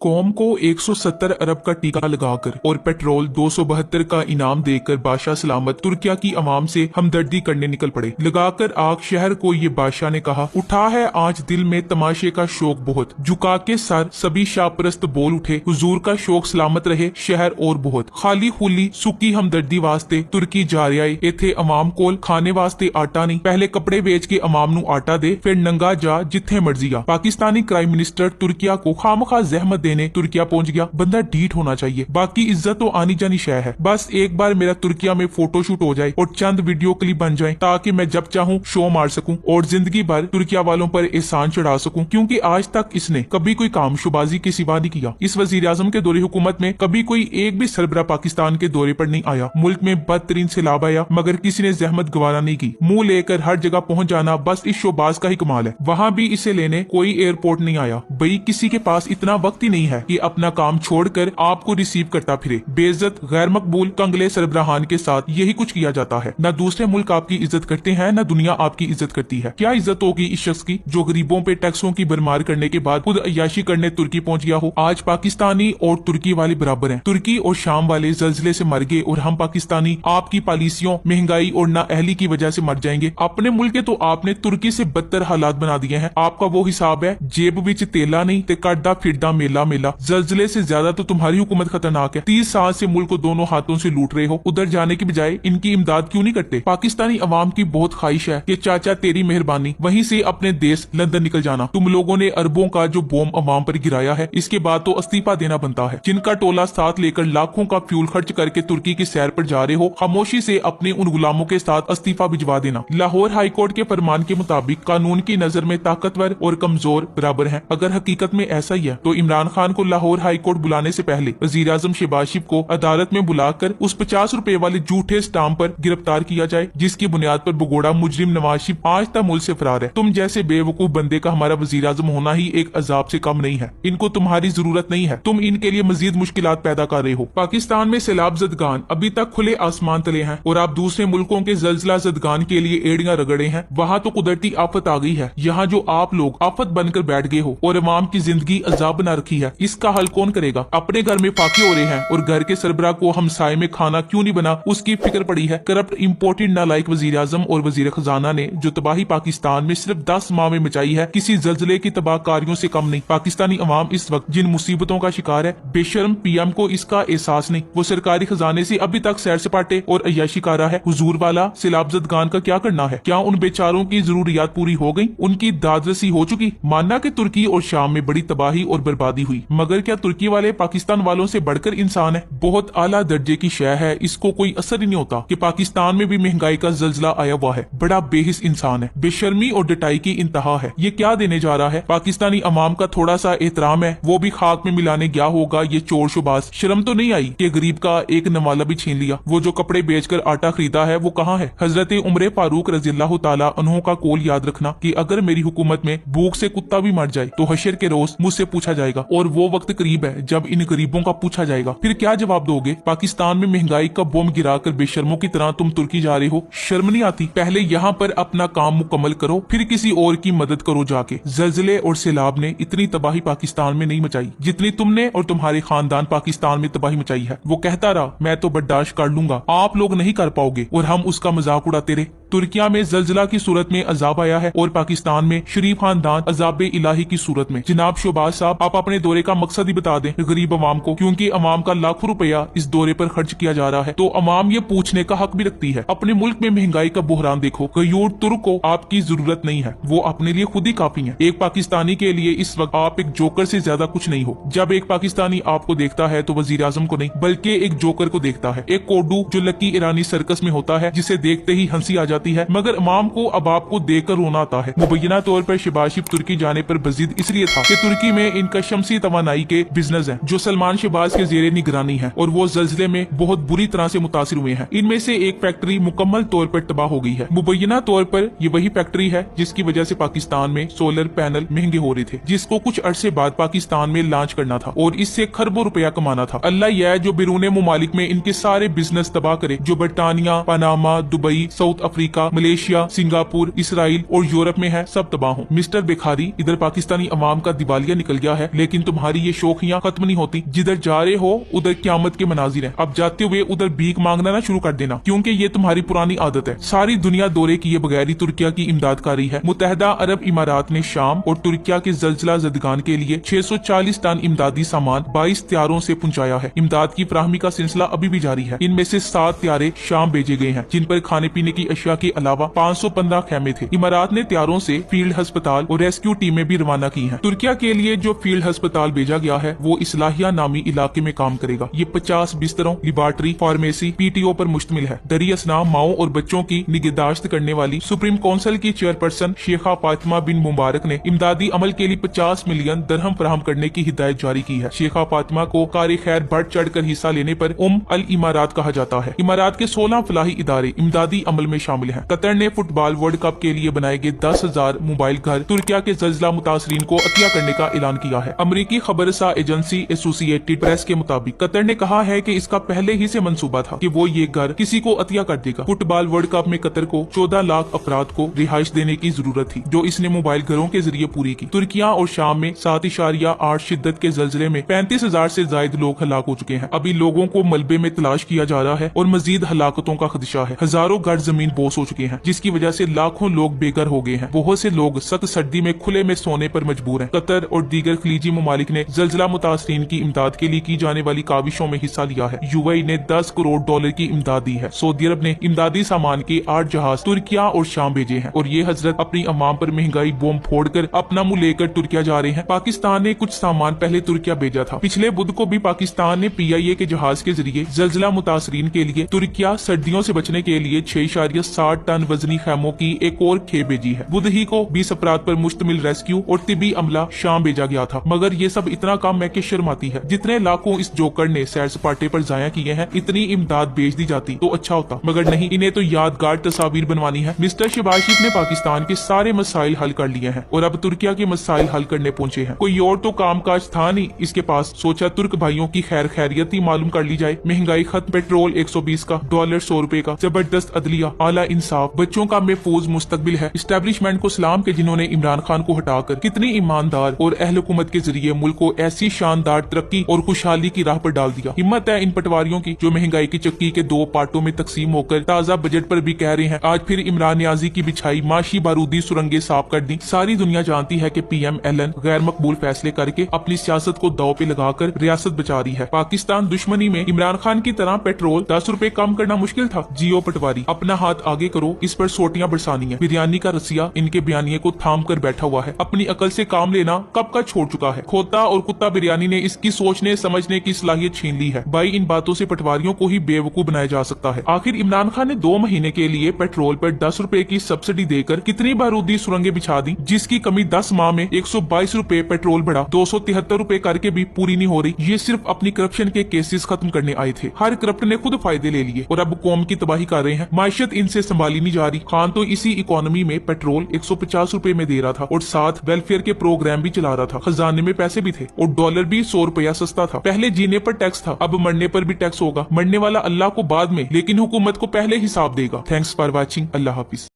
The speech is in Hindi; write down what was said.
कौम को 170 अरब का टीका लगाकर और पेट्रोल 272 का इनाम देकर बादशाह सलामत तुर्किया की आवाम से हमदर्दी करने निकल पड़े। लगाकर आग शहर को ये बादशाह ने कहा, उठा है आज दिल में तमाशे का शौक बहुत, झुका के सर सभी शाहपरस्त बोल उठे, हुजूर का शौक सलामत रहे शहर और बहुत। खाली खुली सुकी हमदर्दी वास्ते तुर्की जा रहा है, इथे अवाम कोल खाने वास्ते आटा नहीं, पहले कपड़े बेच के अवाम नू आटा दे, फिर नंगा जा जिथे मर्जी जा। पाकिस्तानी क्राइम मिनिस्टर तुर्किया को खामखा जहमत देने तुर्किया पहुंच गया। बंदा डीठ होना चाहिए, बाकी इज्जत तो आनी जानी शय है। बस एक बार मेरा तुर्किया में फोटोशूट हो जाए और चंद वीडियो क्लिप बन जाए ताकि मैं जब चाहूँ शो मार सकूं और जिंदगी भर तुर्किया वालों पर एहसान चढ़ा सकूं, क्योंकि आज तक इसने कभी कोई काम शुबाजी के सिवा नहीं किया। इस वजीर आजम के दौरे हुकूमत में कभी कोई एक भी सरबरा पाकिस्तान के दौरे पर नहीं आया। मुल्क में बदतरीन सैलाब आया मगर किसी ने जहमत गवारा नहीं की। मुंह लेकर हर जगह पहुंच जाना बस इस शोबाज का ही कमाल है। वहाँ भी इसे लेने कोई एयरपोर्ट नहीं आया। भाई किसी के पास इतना वक्त ही नहीं है कि अपना काम छोड़कर आपको रिसीव करता फिरे। बेइज्जत गैर मकबूल कंगले सरबराहान के साथ यही कुछ किया जाता है। न दूसरे मुल्क आपकी इज्जत करते हैं न दुनिया आपकी इज्जत करती है। क्या इज्जत होगी इस शख्स की जो गरीबों पे टैक्सों की भरमार करने के बाद खुद अय्याशी करने तुर्की पहुंच गया हो। आज पाकिस्तानी और तुर्की वाले बराबर हैं। तुर्की और शाम वाले जल्जले से मर गए और हम पाकिस्तानी आपकी पॉलिसियों, महंगाई और नाअहली की वजह से मर जाएंगे। अपने मुल्क के तो आपने तुर्की से बदतर हालात बना दिए हैं। आपका वो हिसाब है जेब विच तेला नहीं ते कटदा फिरदा मेला मेला। जल्जले से ज्यादा तो तुम्हारी हुकूमत खतरनाक है। 30 साल से मुल्क को दोनों हाथों से लूट रहे हो। उधर जाने की बजाय इनकी इमदाद क्यों नहीं करते? पाकिस्तानी अवाम की बहुत ख्वाहिश है कि चाचा तेरी मेहरबानी वहीं से अपने देश लंदन निकल जाना। तुम लोगों ने अरबों का जो बोम अवाम पर गिराया है, इसके बाद तो इस्तीफा देना बनता है। जिनका टोला साथ लेकर लाखों का फ्यूल खर्च करके तुर्की की सैर पर जा रहे हो, खामोशी से अपने उन गुलामों के साथ इस्तीफा भिजवा देना। लाहौर हाईकोर्ट के फरमान के मुताबिक कानून की नजर में ताकतवर और कमजोर बराबर हैं। अगर हकीकत में ऐसा ही है तो इमरान खान को लाहौर हाईकोर्ट बुलाने से पहले वजीर आजम शहबाज शरीफ को अदालत में बुलाकर उस 50 रुपए वाले झूठे स्टाम्प पर गिरफ्तार किया जाए, जिसकी बुनियाद पर भगोड़ा मुजरिम नवाज शरीफ आज तक मुल्क से फरार है। तुम जैसे बेवकूफ बंदे का हमारा वजीर आजम होना ही एक अजाब से कम नहीं है। इनको तुम्हारी जरूरत नहीं है, तुम इनके लिए मजीद मुश्किलात पैदा कर रहे हो। पाकिस्तान में सैलाब जदगान अभी तक खुले आसमान तले हैं और आप दूसरे मुल्कों के जल्जला जदगान के लिए एड़ियां रगड़े हैं। वहाँ तो कुदरती आफत आ गई है, यहाँ जो आप लोग आफत बनकर बैठ गए हो और अवाम की जिंदगी अजाब बना रखी है। इसका हल कौन करेगा? अपने घर में फाके हो रहे हैं और घर के सरबराह को हमसाये में खाना क्यों नहीं बना उसकी फिक्र पड़ी है। करप्ट इम्पोर्टेड नालायक वजीर आजम और वजीर खजाना ने जो तबाही पाकिस्तान में सिर्फ 10 माह में मचाई है, किसी जल्जले की तबाहकारियों से कम नहीं। पाकिस्तानी अवाम इस वक्त जिन मुसीबतों का शिकार है, बेशर्म पीएम को इसका एहसास नहीं। वो सरकारी खजाने से अभी तक सैर सपाटे और अय्याशी कर रहा है। हुजूर वाला सैलाब जदगान का क्या करना है? क्या उन बेचारों की जरूरियात पूरी हो गई? उनकी दादरसी हो चुकी? मानना कि तुर्की और शाम में बड़ी तबाही और बर्बादी हुई, मगर क्या तुर्की वाले पाकिस्तान वालों से बढ़कर इंसान है? बहुत आला दर्जे की शय है, इसको कोई असर ही नहीं होता कि पाकिस्तान में भी महंगाई का जल्जला आया हुआ है। बड़ा बेहिस इंसान है, बेशर्मी और डटाई की इंतहा है। ये क्या देने जा रहा है? पाकिस्तानी अवाम का थोड़ा सा एहतराम है, वो भी खाक में मिलाने गया होगा। ये चोर शुबाज शर्म तो नहीं आई कि गरीब का एक नवाला भी छीन लिया? वो जो कपड़े बेचकर आटा खरीदा है वो कहाँ है? हजरत उमर फारूक रज़ियल्लाहु ताला अन्हु का कौल याद रखना कि अगर मेरी हुकूमत में भूख से कुत्ता भी मर जाए तो हशर के रोज मुझसे पूछा जाएगा, और वो वक्त करीब है जब इन गरीबों का पूछा जाएगा। फिर क्या जवाब दोगे? पाकिस्तान में महंगाई का बम गिराकर बेशर्मों की तरह तुम तुर्की जा रहे हो, शर्म नहीं आती? पहले यहाँ पर अपना काम मुकम्मल करो, फिर किसी और की मदद करो जाके। जल्जले और सैलाब ने इतनी तबाही पाकिस्तान में नहीं मचाई जितनी तुमने और तुम्हारे खानदान पाकिस्तान में तबाही मचाई है। वो कहता रहा मैं तो बर्दाश्त कर लूंगा, आप लोग नहीं कर पाओगे, और हम उसका मजाक उड़ाते रहे। तुर्किया में जल्जला की सूरत में अजाब आया है और पाकिस्तान में शरीफ खानदान अजाबे इलाही की सूरत में। जनाब शहबाज साहब, आप अपने दौरे का मकसद ही बता दें गरीब अवाम को, क्योंकि अवाम का लाखों रुपया इस दौरे पर खर्च किया जा रहा है तो अवाम ये पूछने का हक भी रखती है। अपने मुल्क में महंगाई का बुहरान देखो। गयूर तुर्क को आपकी जरूरत नहीं है, वो अपने लिए खुद ही काफी है। एक पाकिस्तानी के लिए इस वक्त आप एक जोकर से ज्यादा कुछ नहीं हो। जब एक पाकिस्तानी आपको देखता है तो वजीर आजम को नहीं बल्कि एक जोकर को देखता है, एक कोडू जो लकी ईरानी सर्कस में होता है जिसे देखते ही हंसी आ जाती है, मगर अवाम को अब आपको देखकर रोना आता है। मुबैना तौर पर शहबाज शरीफ तुर्की जाने पर बजीद इसलिए था कि तुर्की में इनका शमसी तवानाई के बिजनेस है जो सलमान शहबाज के जेरे निगरानी है और वो जल्जले में बहुत बुरी तरह से मुतासिर हुए हैं। इनमें से एक फैक्ट्री मुकम्मल तौर पर तबाह हो गई है। मुबैना तौर पर ये वही फैक्ट्री है जिसकी वजह से पाकिस्तान में सोलर पैनल महंगे हो रहे थे, जिसको कुछ अरसे बाद पाकिस्तान में लॉन्च करना था और इससे खरबों रुपया कमाना था। अल्लाह यह जो बिरूने मुमालिक में इनके सारे बिजनेस तबाह करे, जो बरतानिया, Panama, Dubai, south Africa Africa, Malaysia, Singapore, Israel और यूरोप में है, सब तबाह हो। मिस्टर बेखारी, इधर पाकिस्तानी अवाम का दिवालिया निकल गया है, लेकिन तुम्हारी ये शौकियां खत्म नहीं होती। जिधर जा रहे हो उधर क्यामत के मनाजिर हैं। अब जाते हुए उधर भीख मांगना ना शुरू कर देना, क्योंकि ये तुम्हारी पुरानी आदत है। सारी दुनिया दौरे किए बगैर ही तुर्किया की इमदाद कर रही है। मुत्तहदा अरब इमारात ने शाम और तुर्किया के जलजला जदगान के लिए 640 टन इमदादी सामान 22 त्यारों से पहुंचाया है। इमदाद की फराहमी का सिलसिला अभी भी जारी है। इनमें से 7 त्यारे शाम भेजे गए हैं, जिन पर खाने पीने की अशिया के अलावा 515 खेमे थे। इमारात ने त्यारों से फील्ड अस्पताल और रेस्क्यू टीमें भी रवाना की हैं। तुर्किया के लिए जो फील्ड अस्पताल भेजा गया है वो इस्लाहिया नामी इलाके में काम करेगा। ये 50 बिस्तरों, लिबार्ट्री, फार्मेसी, पीटीओ पर मुश्तमिल है। दरी असनाम, माओ और बच्चों की निगहदाश्त करने वाली सुप्रीम काउंसिल की चेयरपर्सन शेखा फातिमा बिन मुबारक ने इमदादी अमल के लिए 50 मिलियन दरहम फराहम करने की हिदायत जारी की है। शेखा फातिमा को कार खैर बढ़ चढ़ कर हिस्सा लेने पर अल इमारात कहा जाता है। इमारात के 16 फलाही इदारे इमदादी अमल में शामिल हैं। कतर ने फुटबॉल वर्ल्ड कप के लिए बनाए गए 10,000 मोबाइल घर तुर्किया के जलजला मुतासरीन को अतिया करने का ऐलान किया है। अमरीकी खबरसा एजेंसी एसोसिएटेड प्रेस के मुताबिक कतर ने कहा है कि इसका पहले ही से मंसूबा था कि वो ये घर किसी को अतिया कर देगा। फुटबॉल वर्ल्ड कप में कतर को 14 लाख अफराद को रिहाइश देने की जरूरत थी, जो इसने मोबाइल घरों के जरिए पूरी की। तुर्किया और शाम में 7.8 शिद्दत के जलजले में 35,000 से ज्यादा लोग हलाक हो चुके हैं। अभी लोगों को मलबे में तलाश किया जा रहा है और मजीद हलाकतों का खदशा है। हजारों घर जमीन बोस हो चुके हैं, जिसकी वजह से लाखों लोग बेघर हो गए हैं। बहुत से लोग सख्त सर्दी में खुले में सोने पर मजबूर हैं। कतर और दीगर खलीजी ममालिक ने जलजला मुतासरीन की इमदाद के लिए की जाने वाली काविशों में हिस्सा लिया है। यूएई ने $10 करोड़ की इमदाद दी है। सऊदी अरब ने इमदादी सामान के 8 जहाज तुर्किया और शाम भेजे हैं, और ये हजरत अपनी अवाम पर महंगाई बम फोड़कर अपना मुंह लेकर तुर्किया जा रहे हैं। पाकिस्तान ने कुछ सामान पहले तुर्किया भेजा था। पिछले बुध को भी पाकिस्तान ने PIA के जहाज के जरिए जलजला मुतासरीन के लिए तुर्किया सर्दियों से बचने के लिए 6.60 टन वजनी खैमों की एक और खेप भेजी है। बुध ही को 20 अफराद पर मुश्तमिल रेस्क्यू और तिबी अमला शाम भेजा गया था, मगर ये सब इतना कम है कि शर्म आती है। जितने लाखों इस जोकर ने सैर सपाटे पर जाया किए हैं, इतनी इमदाद भेज दी जाती तो अच्छा होता, मगर नहीं। इन्हें तो यादगार तस्वीर बनवानी है। मिस्टर शहबाज शरीफ ने पाकिस्तान के सारे मसाइल हल कर लिए हैं और अब तुर्किया के मसाइल हल करने पहुंचे हैं। कोई और तो कामकाज था नहीं इसके पास। सोचा तुर्क भाइयों की खैर खैरियत ही मालूम कर ली जाए। महंगाई खत्म, पेट्रोल 120 का, डॉलर 100 रुपए का, जबरदस्त अदलिया, आला इंसाफ, बच्चों का महफूज मुस्तकबिल है। इस्टेब्लिशमेंट को सलाम के जिन्होंने इमरान खान को हटाकर कितनी ईमानदार और अहल हुकूमत के जरिए मुल्क को ऐसी शानदार तरक्की और खुशहाली की राह पर डाल दिया। हिम्मत है इन पटवारियों की, जो महंगाई की चक्की के 2 पार्टों में तकसीम होकर ताजा बजट पर भी कह रहे हैं आज फिर इमरान नियाजी की बिछाई माशी बारूदी सुरंगें साफ कर दी। सारी दुनिया जानती है कि PM एलन गैर मकबूल फैसले करके अपनी सियासत को दाव पे लगाकर रियासत बचा रही है। पाकिस्तान दुश्मनी में इमरान खान की तरह पेट्रोल 10 रुपए कम करना मुश्किल था। जियो पटवारी, अपना हाथ आगे करो, इस पर सोटियां बरसानी है। बिरयानी का रसिया इनके बयानिए को थाम कर बैठा हुआ है। अपनी अकल से काम लेना कब का छोड़ चुका है। खोता और कुत्ता बिरयानी ने इसकी सोचने समझने की सलाहियत छीन ली है। भाई इन बातों से पटवारियों को ही बेवकूफ बनाया जा सकता है। आखिर इमरान खान ने 2 महीने के लिए पेट्रोल पर 10 रुपए की सब्सिडी देकर कितनी बारूदी सुरंगें बिछा दी, जिसकी कमी 10 माह में 122 रुपए पेट्रोल बढ़ा 273 रुपए करके भी पूरी नहीं हो रही। ये सिर्फ अपनी करप्शन के केसेस खत्म करने आए थे। हर करप्ट ने खुद फायदे ले लिए और अब कौम की तबाही कर रहे हैं। माशियत इनसे संभाली नहीं जा रही। खान तो इसी इकोनॉमी में पेट्रोल 150 रुपए में दे रहा था और साथ वेलफेयर के प्रोग्राम भी चला रहा था। खजाने में पैसे भी थे और डॉलर भी 100 रुपया सस्ता था। पहले जीने पर टैक्स था, अब मरने पर भी टैक्स होगा। मरने वाला अल्लाह को बाद में, लेकिन हुकूमत को पहले हिसाब देगा। Thanks for watching. Allah Hafiz.